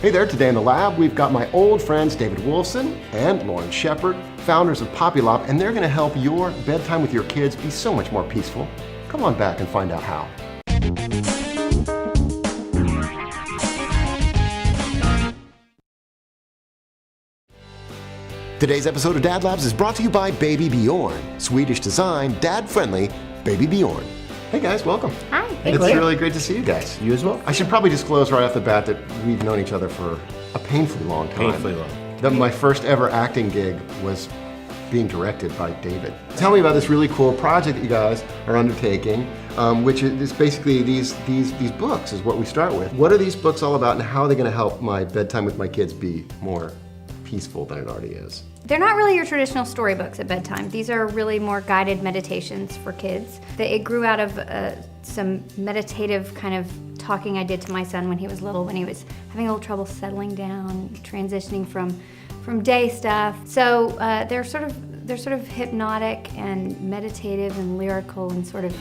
Hey there, today in the lab, we've got my old friends David Wolfson and Lauren Shepard, founders of Poppilop, and they're going to help your bedtime with your kids be so much more peaceful. Come on back and find out how. Today's episode of DadLabs is brought to you by Baby Bjorn. Swedish design, dad-friendly, Baby Bjorn. Hey guys, welcome. Hi. It's really great to see you guys. You as well. I should probably disclose right off the bat that we've known each other for a painfully long time. Painfully long. My first ever acting gig was being directed by David. Tell me about this really cool project that you guys are undertaking, which is basically these books is what we start with. What are these books all about, and how are they going to help my bedtime with my kids be more peaceful than it already is? They're not really your traditional storybooks at bedtime. These are really more guided meditations for kids. It grew out of some meditative kind of talking I did to my son when he was little, when he was having a little trouble settling down, transitioning from day stuff. So they're sort of hypnotic and meditative and lyrical and sort of,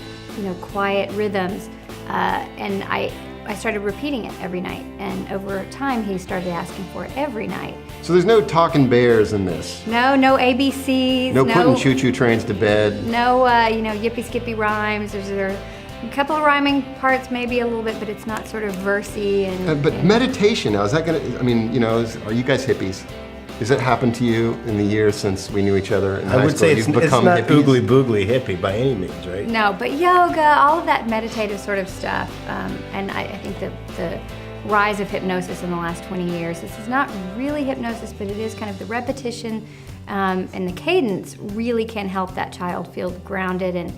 quiet rhythms. And I started repeating it every night, and over time he started asking for it every night. So there's no talking bears in this? No ABCs. No putting choo-choo trains to bed? No, yippee-skippy rhymes. There's a couple of rhyming parts, maybe a little bit, but it's not sort of versy. But meditation, now, is that going to, are you guys hippies? Has it happened to you in the years since we knew each other in high school? I would say it's not hippies? oogly boogly hippie by any means, right? No, but yoga, all of that meditative sort of stuff. And I think the rise of hypnosis in the last 20 years, this is not really hypnosis, but it is kind of the repetition and the cadence really can help that child feel grounded and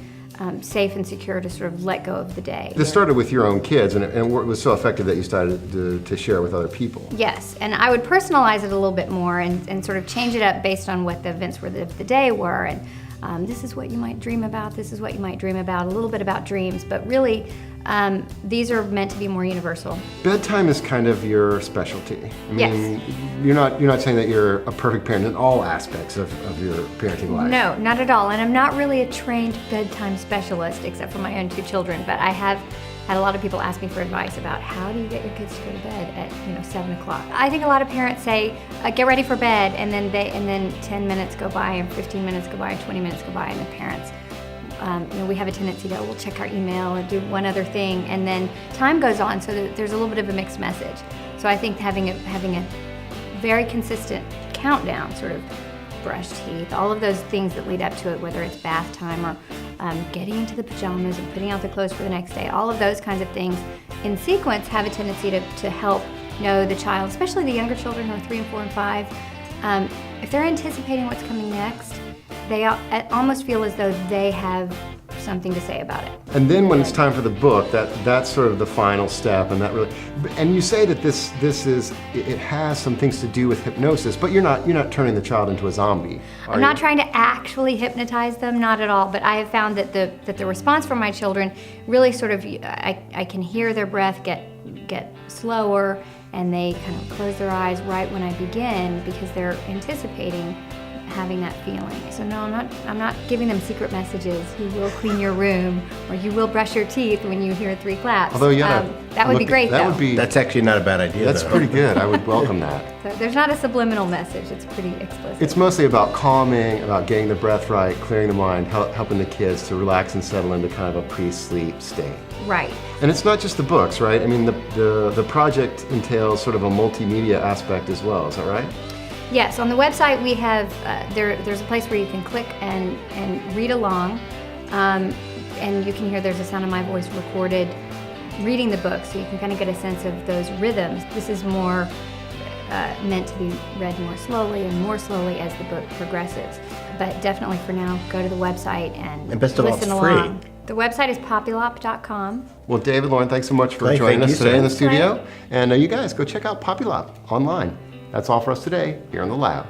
safe and secure to sort of let go of the day. This started with your own kids, and it was so effective that you started to share it with other people. Yes, and I would personalize it a little bit more and sort of change it up based on what the events of the day were. And this is what you might dream about, this is what you might dream about, a little bit about dreams, but really these are meant to be more universal. Bedtime is kind of your specialty. I mean, yes. You're not saying that you're a perfect parent in all aspects of your parenting life. No, not at all. And I'm not really a trained bedtime specialist, except for my own 2 children. But I have had a lot of people ask me for advice about how do you get your kids to go to bed at 7 o'clock. I think a lot of parents say, get ready for bed, and then 10 minutes go by, and 15 minutes go by, and 20 minutes go by, and the parents, we have a tendency to, we'll check our email or do one other thing, and then time goes on, so there's a little bit of a mixed message. So I think having a very consistent countdown, sort of brush teeth, all of those things that lead up to it, whether it's bath time or getting into the pajamas and putting out the clothes for the next day, all of those kinds of things in sequence have a tendency to help the child, especially the younger children who are 3 and 4 and 5, if they're anticipating what's coming next, they almost feel as though they have something to say about it. And then when it's time for the book, that's sort of the final step, and you say that it has some things to do with hypnosis, but you're not turning the child into a zombie. I'm not trying to actually hypnotize them, not at all, but I have found that the response from my children really sort of, I can hear their breath get slower, and they kind of close their eyes right when I begin because they're anticipating having that feeling. So no, I'm not giving them secret messages. You will clean your room, or you will brush your teeth when you hear 3 claps. Although that would be great, though. That's actually not a bad idea. That's pretty good. I would welcome that. So there's not a subliminal message. It's pretty explicit. It's mostly about calming, about getting the breath right, clearing the mind, helping the kids to relax and settle into kind of a pre-sleep state. Right. And it's not just the books, right? I mean, the project entails sort of a multimedia aspect as well. Is that right? Yes, on the website we have, there's a place where you can click and read along, and you can hear there's a sound of my voice recorded reading the book, so you can kind of get a sense of those rhythms. This is more meant to be read more slowly as the book progresses. But definitely for now, go to the website and best of all, listen it's along. free. The website is poppilop.com. Well, David, Lauren, thanks so much for joining us today in the studio. And you guys, go check out Poppilop online. That's all for us today here in the lab.